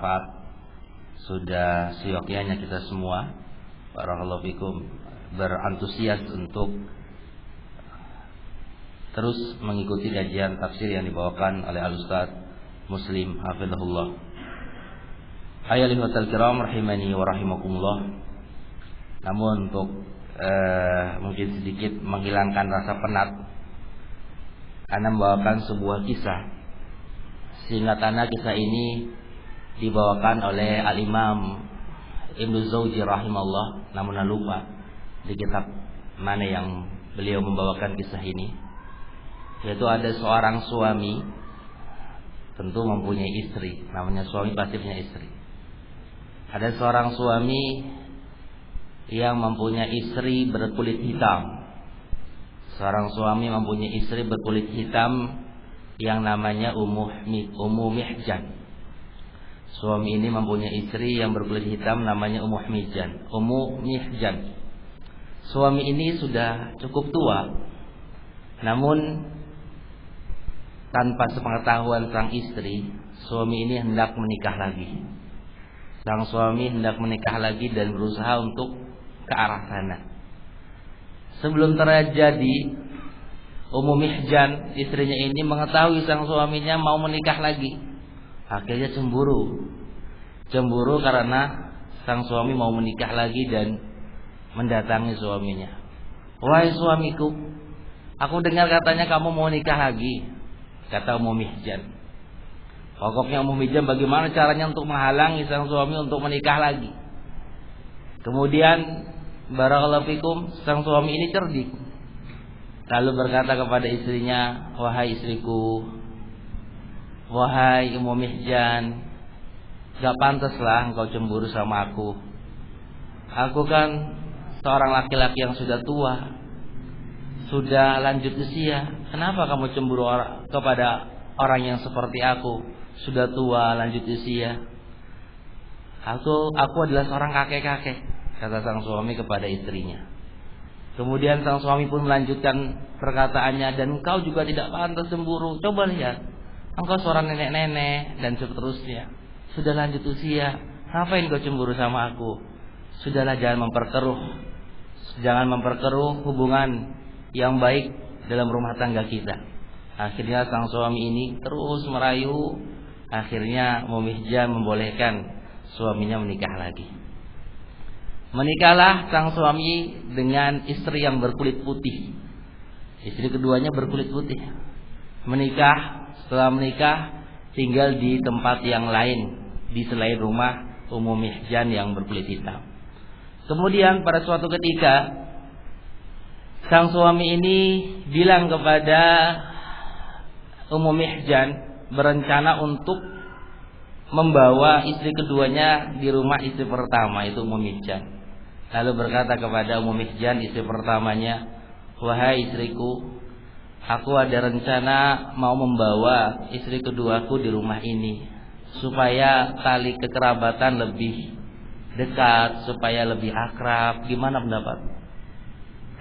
bermanfaat. Sudah seyogyanya kita semua, barakallahu fikum, berantusias untuk terus mengikuti kajian tafsir yang dibawakan oleh Al-Ustaz Muslim hafizahullah. Ayyuhal kiram rahimani wa rahimakumullah. Namun untuk mungkin sedikit menghilangkan rasa penat, ana membawakan sebuah kisah. Seingat ana kisah ini dibawakan oleh Al-Imam Ibnu Jauzi rahimahullah, namun ana lupa di kitab mana yang beliau membawakan kisah ini. Yaitu ada seorang suami, tentu mempunyai istri, namanya suami pasti punya istri. Ada seorang suami yang mempunyai istri berkulit hitam. Seorang suami mempunyai istri berkulit hitam yang namanya Ummu Mihjan. Suami ini mempunyai istri yang berkulit hitam namanya Ummu Mihjan. Suami ini sudah cukup tua, namun tanpa sepengetahuan sang istri, suami ini hendak menikah lagi. Sang suami hendak menikah lagi dan berusaha untuk ke arah sana. Sebelum terjadi, Ummu Mihjan, istrinya ini mengetahui sang suaminya mau menikah lagi. Akhirnya cemburu karena sang suami mau menikah lagi dan mendatangi suaminya. Wahai suamiku, aku dengar katanya kamu mau nikah lagi, kata Ummu Mihjan. Pokoknya Ummu Mihjan bagaimana caranya untuk menghalangi sang suami untuk menikah lagi. Kemudian barakallahu fikum, sang suami ini cerdik, lalu berkata kepada istrinya, wahai istriku, wahai Ummu Mihjan, gak pantaslah engkau cemburu sama aku. Aku kan seorang laki-laki yang sudah tua, sudah lanjut usia. Kenapa kamu cemburu kepada orang yang seperti aku, sudah tua, lanjut usia? Aku adalah seorang kakek-kakek, kata sang suami kepada istrinya. Kemudian sang suami pun melanjutkan perkataannya, dan engkau juga tidak pantas cemburu. Coba lihat, engkau seorang nenek-nenek dan seterusnya, sudah lanjut usia, ngapain kau cemburu sama aku? Sudahlah, jangan memperkeruh hubungan yang baik dalam rumah tangga kita. Akhirnya sang suami ini terus merayu. Akhirnya Ummu Mihjan membolehkan suaminya menikah lagi. Menikahlah sang suami dengan istri yang berkulit putih. Istri keduanya berkulit putih. Setelah menikah tinggal di tempat yang lain di selain rumah Ummu Mihjan yang berkulit hitam. Kemudian pada suatu ketika sang suami ini bilang kepada Ummu Mihjan, berencana untuk membawa istri keduanya di rumah istri pertama, itu Ummu Mihjan. Lalu berkata kepada Ummu Mihjan, istri pertamanya, wahai istriku, aku ada rencana mau membawa istri keduaku di rumah ini, supaya tali kekerabatan lebih dekat, supaya lebih akrab. Gimana pendapat?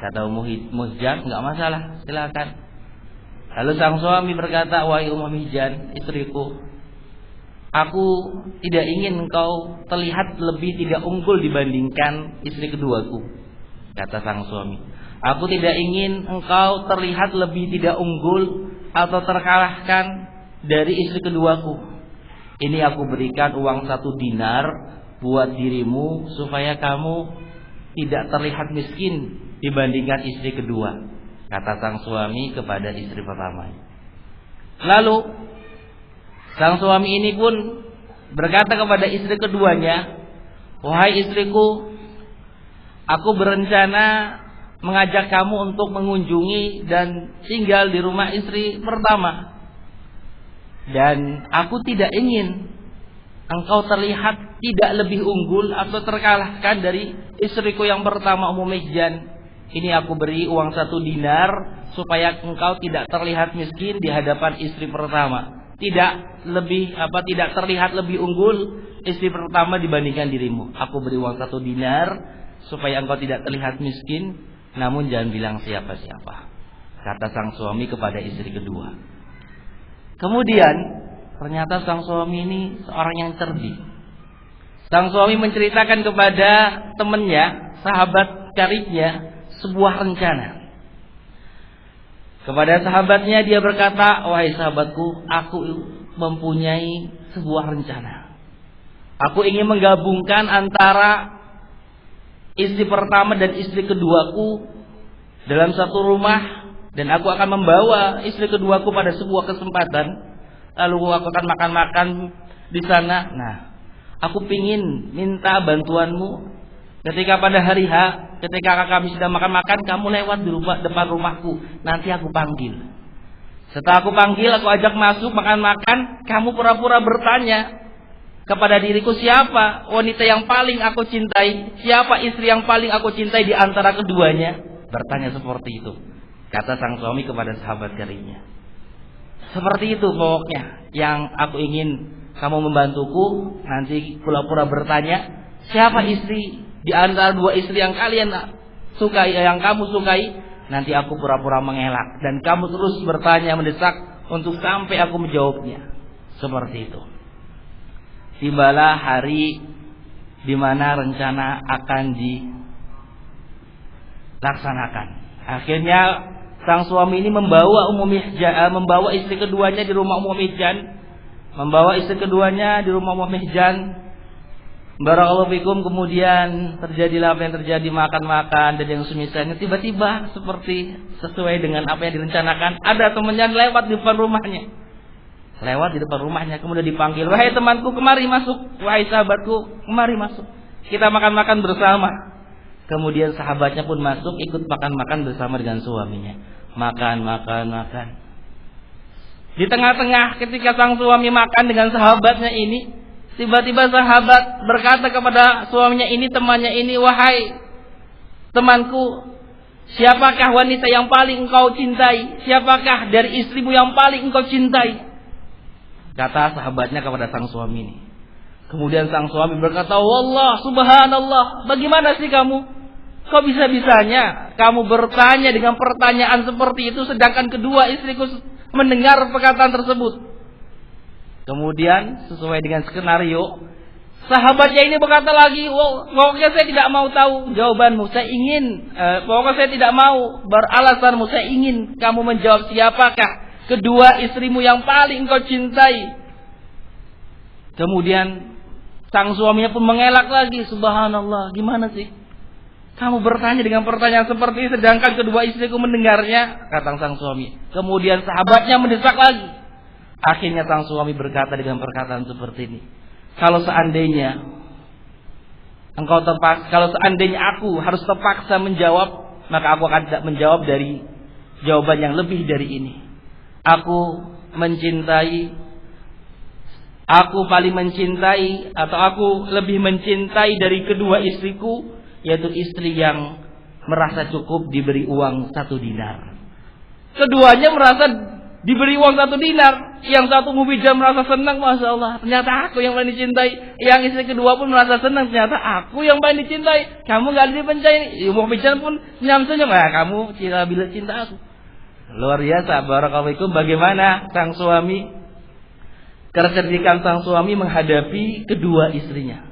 Kata Ummu Mihjan, enggak masalah, silakan. Lalu sang suami berkata, wahai Ummu Mihjan, istriku, aku tidak ingin engkau terlihat lebih tidak unggul dibandingkan istri keduaku. Kata sang suami, aku tidak ingin engkau terlihat lebih tidak unggul atau terkalahkan dari istri keduaku. Ini aku berikan uang 1 dinar buat dirimu supaya kamu tidak terlihat miskin dibandingkan istri kedua, kata sang suami kepada istri pertama. Lalu sang suami ini pun berkata kepada istri keduanya, wahai istriku, aku berencana mengajak kamu untuk mengunjungi dan tinggal di rumah istri pertama, dan aku tidak ingin engkau terlihat tidak lebih unggul atau terkalahkan dari istriku yang pertama, Ummu Mihjan. Ini aku beri uang 1 dinar supaya engkau tidak terlihat miskin di hadapan istri pertama, tidak terlihat lebih unggul istri pertama dibandingkan dirimu. Aku beri uang 1 dinar supaya engkau tidak terlihat miskin, namun jangan bilang siapa-siapa, kata sang suami kepada istri kedua. Kemudian ternyata sang suami ini seorang yang cerdik. sang suami menceritakan kepada temannya, sahabat karibnya, sebuah rencana. Kepada sahabatnya dia berkata, wahai sahabatku, aku mempunyai sebuah rencana. Aku ingin menggabungkan antara istri pertama dan istri keduaku dalam satu rumah, dan aku akan membawa istri keduaku pada sebuah kesempatan. Lalu aku akan makan-makan di sana. Nah, aku pingin minta bantuanmu ketika pada hari H, ketika kami sedang makan-makan, kamu lewat di depan rumahku. Nanti aku panggil. Setelah aku panggil, aku ajak masuk makan-makan. Kamu pura-pura bertanya kepada diriku, siapa wanita yang paling aku cintai? Siapa istri yang paling aku cintai di antara keduanya? Bertanya seperti itu, kata sang suami kepada sahabat karibnya. Seperti itu pokoknya yang aku ingin kamu membantuku. Nanti pura-pura bertanya, siapa istri di antara dua istri yang kalian sukai, yang kamu sukai? Nanti aku pura-pura mengelak, dan kamu terus bertanya, mendesak untuk sampai aku menjawabnya. Seperti itu. Tibalah hari di mana rencana akan dilaksanakan. Akhirnya sang suami ini membawa membawa istri keduanya di rumah Ummu Mihjan, membawa istri keduanya di rumah Ummu Mihjan. Barakallahu fikum. Kemudian terjadilah apa yang terjadi, makan-makan dan yang semisalnya. Tiba-tiba seperti sesuai dengan apa yang direncanakan, ada temannya lewat di depan rumahnya, kemudian dipanggil, wahai temanku, kemari masuk. Wahai sahabatku, kemari masuk, kita makan-makan bersama. Kemudian sahabatnya pun masuk, ikut makan-makan bersama dengan suaminya. Makan. Di tengah-tengah ketika sang suami makan dengan sahabatnya ini, tiba-tiba sahabat berkata kepada suaminya ini, temannya ini, wahai temanku, siapakah wanita yang paling engkau cintai? Siapakah dari istrimu yang paling engkau cintai? Kata sahabatnya kepada sang suami ini. Kemudian sang suami berkata, wallah, subhanallah, bagaimana sih kamu? Kok bisa-bisanya kamu bertanya dengan pertanyaan seperti itu, sedangkan kedua istriku mendengar perkataan tersebut. Kemudian sesuai dengan skenario, sahabatnya ini berkata lagi, pokoknya saya tidak mau tahu jawabanmu. Pokoknya saya tidak mau beralasanmu. Saya ingin kamu menjawab, siapakah kedua istrimu yang paling engkau cintai? Kemudian sang suaminya pun mengelak lagi, subhanallah, gimana sih kamu bertanya dengan pertanyaan seperti ini, sedangkan kedua istriku mendengarnya, kata sang suami. Kemudian sahabatnya mendesak lagi. Akhirnya sang suami berkata dengan perkataan seperti ini, kalau seandainya aku harus terpaksa menjawab, maka aku akan tidak menjawab dari jawaban yang lebih dari ini. Aku paling mencintai, atau aku lebih mencintai dari kedua istriku, yaitu istri yang merasa cukup diberi uang 1 dinar. Keduanya merasa diberi uang 1 dinar. Yang satu Ummu Mihjan merasa senang, masya Allah, ternyata aku yang paling dicintai. Yang istri kedua pun merasa senang, ternyata aku yang paling dicintai. Kamu gak dicintai. Ummu Mihjan pun senyum-senyum, kamu bila cinta aku. Luar biasa, barakallahu fikum. Bagaimana sang suami, kecerdikan sang suami menghadapi kedua istrinya.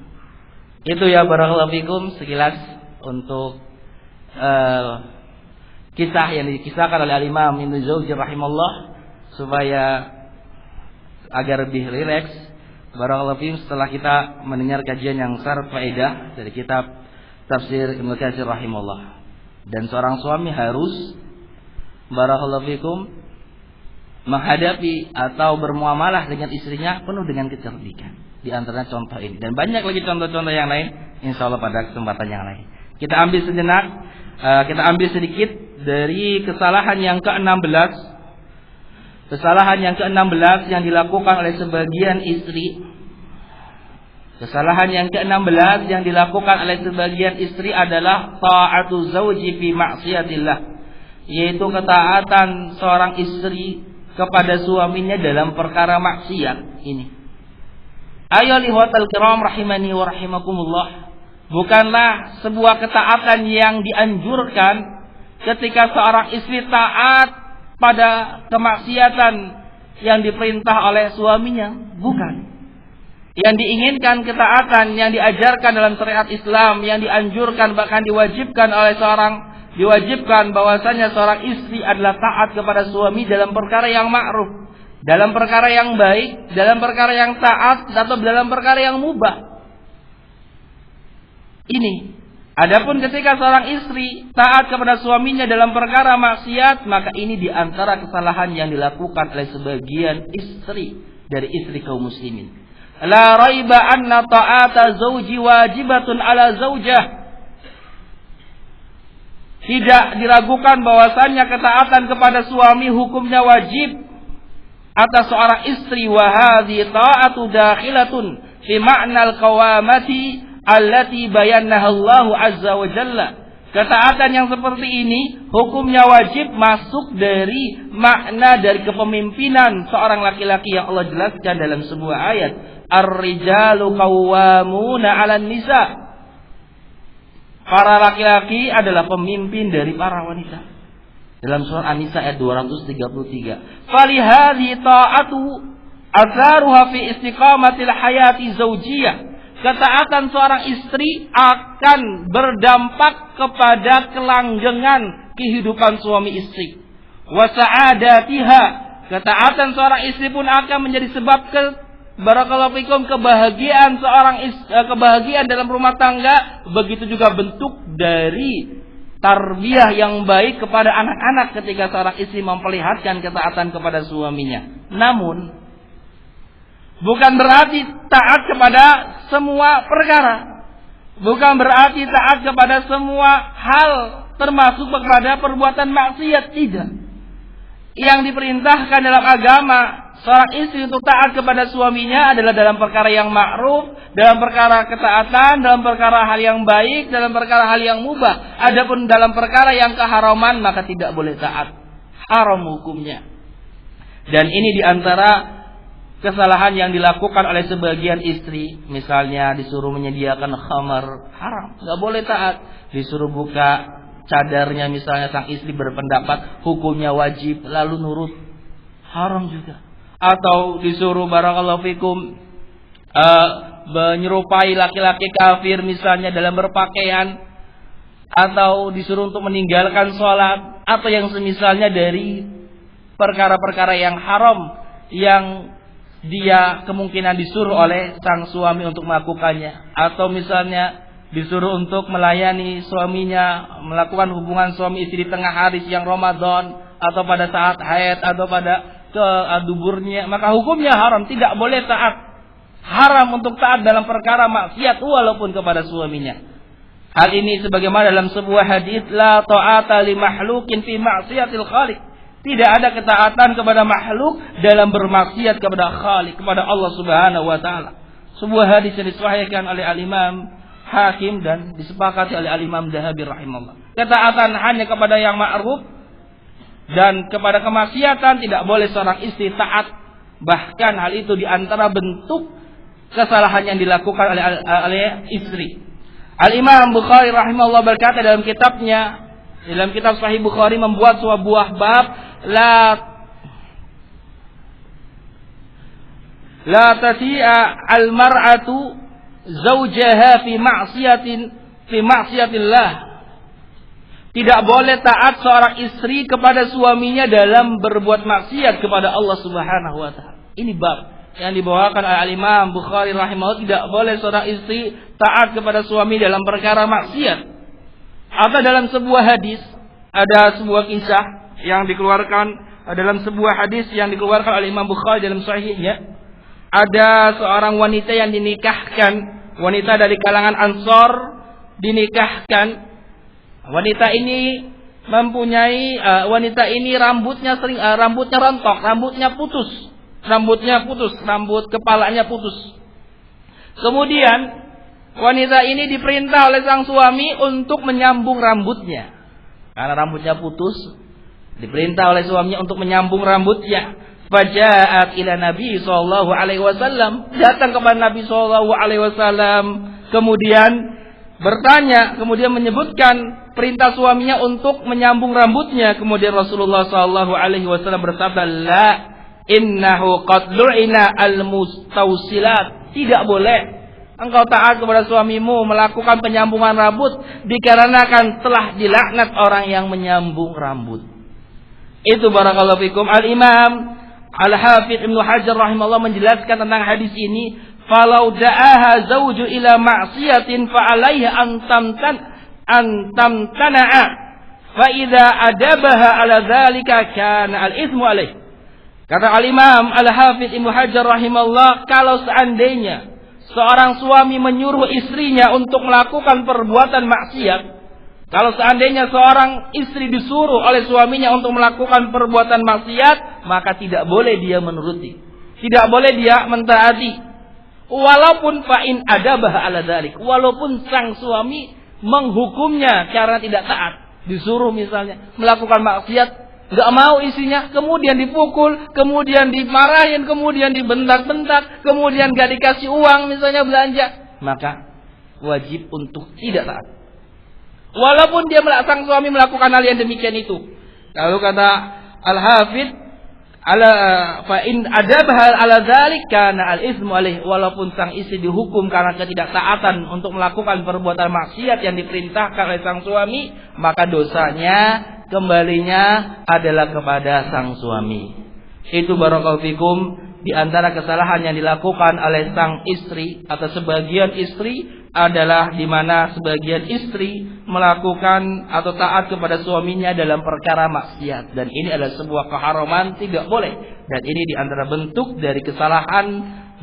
Itu ya barakallahu fikum sekilas untuk kisah yang dikisahkan oleh Al-Imam Ibnu Jauzi rahimahullah, supaya agar lebih rileks. Barakallahu fikum, setelah kita mendengar kajian yang syarat faedah dari kitab tafsir Ibnu Katsir rahimahullah. Dan seorang suami harus barakallahu fikum menghadapi atau bermuamalah dengan istrinya penuh dengan kecerdikan. Di antara contoh ini dan banyak lagi contoh-contoh yang lain, insyaallah pada kesempatan yang lain. Kita ambil sejenak, kita ambil sedikit dari kesalahan yang ke-16. Kesalahan yang ke-16 yang dilakukan oleh sebagian istri. Kesalahan yang ke-16 yang dilakukan oleh sebagian istri adalah ta'atu zauji fi ma'siyatillah, yaitu ketaatan seorang istri kepada suaminya dalam perkara maksiat ini. Ayo lihatal kiram rahimani wa rahimakumullah. Bukanlah sebuah ketaatan yang dianjurkan ketika seorang istri taat pada kemaksiatan yang diperintah oleh suaminya. Bukan. Yang diinginkan ketaatan yang diajarkan dalam syariat Islam, yang dianjurkan bahkan diwajibkan bahwasanya seorang istri adalah taat kepada suami dalam perkara yang ma'ruf, dalam perkara yang baik, dalam perkara yang taat, atau dalam perkara yang mubah. Ini. Adapun ketika seorang istri taat kepada suaminya dalam perkara maksiat, maka ini diantara kesalahan yang dilakukan oleh sebagian istri dari istri kaum muslimin. La raiba anna ta'ata zawji wajibatun ala zawjah. Tidak diragukan bahwasannya ketaatan kepada suami hukumnya wajib atas seorang istri, wa hadhi ta'atu dakhilatun fi ma'nal qawamati allati bayannaha Allah azza wa jalla. Ketaatan yang seperti ini hukumnya wajib masuk dari makna dari kepemimpinan seorang laki-laki yang Allah jelaskan dalam sebuah ayat, ar-rijalu qawwamuna 'alan nisa. Para laki-laki adalah pemimpin dari para wanita. Dalam surah An-Nisa ayat 233. Falihadhi ta'atu atharuha fi istiqamatil hayati zawjiyah. Ketaatan seorang istri akan berdampak kepada kelanggengan kehidupan suami istri. Wa sa'adatiha. Ketaatan seorang istri pun akan menjadi sebab barakallahu fikum kebahagiaan dalam rumah tangga. Begitu juga bentuk dari tarbiyah yang baik kepada anak-anak ketika seorang istri memperlihatkan ketaatan kepada suaminya. Namun bukan berarti taat kepada semua perkara. Bukan berarti taat kepada semua hal, termasuk kepada perbuatan maksiat. Tidak. Yang diperintahkan dalam agama seorang istri untuk taat kepada suaminya adalah dalam perkara yang ma'ruf, dalam perkara ketaatan, dalam perkara hal yang baik, dalam perkara hal yang mubah. Adapun dalam perkara yang keharaman maka tidak boleh taat. Haram hukumnya. Dan ini diantara kesalahan yang dilakukan oleh sebagian istri. Misalnya disuruh menyediakan khamar, haram, nggak boleh taat. Disuruh buka cadarnya, misalnya sang istri berpendapat hukumnya wajib, lalu nurut, haram juga. Atau disuruh barakallahu fikum menyerupai laki-laki kafir misalnya dalam berpakaian, atau disuruh untuk meninggalkan sholat, atau yang semisalnya dari perkara-perkara yang haram yang dia kemungkinan disuruh oleh sang suami untuk melakukannya. Atau misalnya disuruh untuk melayani suaminya, melakukan hubungan suami istri di tengah hari siang Ramadan, atau pada saat haid, atau pada keduburnya, maka hukumnya haram, tidak boleh taat. Haram untuk taat dalam perkara maksiat walaupun kepada suaminya. Hal ini sebagaimana dalam sebuah hadis, la ta'ata li mahlukin fi ma'siyatil khaliq. Tidak ada ketaatan kepada makhluk dalam bermaksiat kepada Khalik, kepada Allah Subhanahu wa taala. Sebuah hadis yang disahihkan oleh Al-Imam Hakim dan disepakati oleh Al-Imam Dahabi rahimahullah. Ketaatan hanya kepada yang ma'ruf dan kepada kemaksiatan tidak boleh seorang istri taat. Bahkan hal itu diantara bentuk kesalahan yang dilakukan oleh istri. Al-Imam Bukhari rahimahullah berkata dalam kitabnya, dalam kitab Sahih Bukhari membuat sebuah buah bab la tasi'a al-mar'atu zawjaha fi ma'siyatillah. Tidak boleh taat seorang istri kepada suaminya dalam berbuat maksiat kepada Allah Subhanahu wa taala. Ini bab yang dibawakan oleh Imam Bukhari rahimahullah, tidak boleh seorang istri taat kepada suami dalam perkara maksiat. Atau dalam sebuah hadis ada sebuah kisah yang dikeluarkan dalam sebuah hadis yang dikeluarkan oleh Imam Bukhari dalam sahihnya. Ada seorang wanita yang dinikahkan, wanita dari kalangan Ansor dinikahkan. Wanita ini mempunyai rambutnya rontok, rambutnya putus, rambut kepalanya putus. Kemudian wanita ini diperintah oleh sang suami untuk menyambung rambutnya. Karena rambutnya putus, diperintah oleh suaminya untuk menyambung rambutnya. Faja'at ila Nabi sallallahu alaihi wasallam, datang kepada Nabi sallallahu alaihi wasallam, kemudian bertanya, kemudian menyebutkan perintah suaminya untuk menyambung rambutnya. Kemudian Rasulullah sallallahu alaihi wasallam bersabda, "La innahu qad lu'ina al-mustawsilat." Tidak boleh engkau taat kepada suamimu melakukan penyambungan rambut dikarenakan telah dilaknat orang yang menyambung rambut. Itu barakallahu fikum. Al-Imam Al-Hafidz Ibnu Hajar rahimahullah menjelaskan tentang hadis ini, falau da'aha zawju ila ma'siyatin fa 'alaiha an tamtana'a fa idza adabaha 'ala dzalika kana al-itsmu 'alaihi. Kata Al-Imam Al-Hafidz Ibnu Hajar rahimahullah, kalau seandainya seorang suami menyuruh istrinya untuk melakukan perbuatan maksiat, kalau seandainya seorang istri disuruh oleh suaminya untuk melakukan perbuatan maksiat, maka tidak boleh dia menuruti, tidak boleh dia mentaati. Walaupun fa'in adabah ala dzalik, walaupun sang suami menghukumnya karena tidak taat, disuruh misalnya melakukan maksiat, nggak mau isinya, kemudian dipukul, kemudian dimarahin, kemudian dibentak-bentak, kemudian nggak dikasih uang misalnya belanja, maka wajib untuk tidak taat. Walaupun dia sang suami melakukan hal yang demikian itu. Lalu kata Al-Hafidz, fa in adabha ala dzalik kana al-itsmu alaih, walaupun sang istri dihukum karena ketidaktaatan untuk melakukan perbuatan maksiat yang diperintahkan oleh sang suami, maka dosanya kembalinya adalah kepada sang suami. Itu barakallahu fikum di antara kesalahan yang dilakukan oleh sang istri atau sebagian istri adalah di mana sebagian istri melakukan atau taat kepada suaminya dalam perkara maksiat, dan ini adalah sebuah keharaman, tidak boleh. Dan ini di antara bentuk dari kesalahan,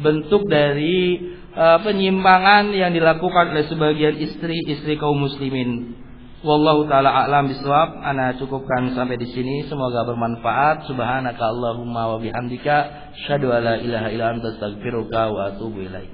bentuk dari penyimpangan yang dilakukan oleh sebagian istri kaum muslimin. Wallahu taala a'lam bishawab. Ana cukupkan sampai di sini, semoga bermanfaat. Subhanaka Allahumma wa bihamdika asyhadu an la ilaha illa anta astaghfiruka wa atubu ilaik.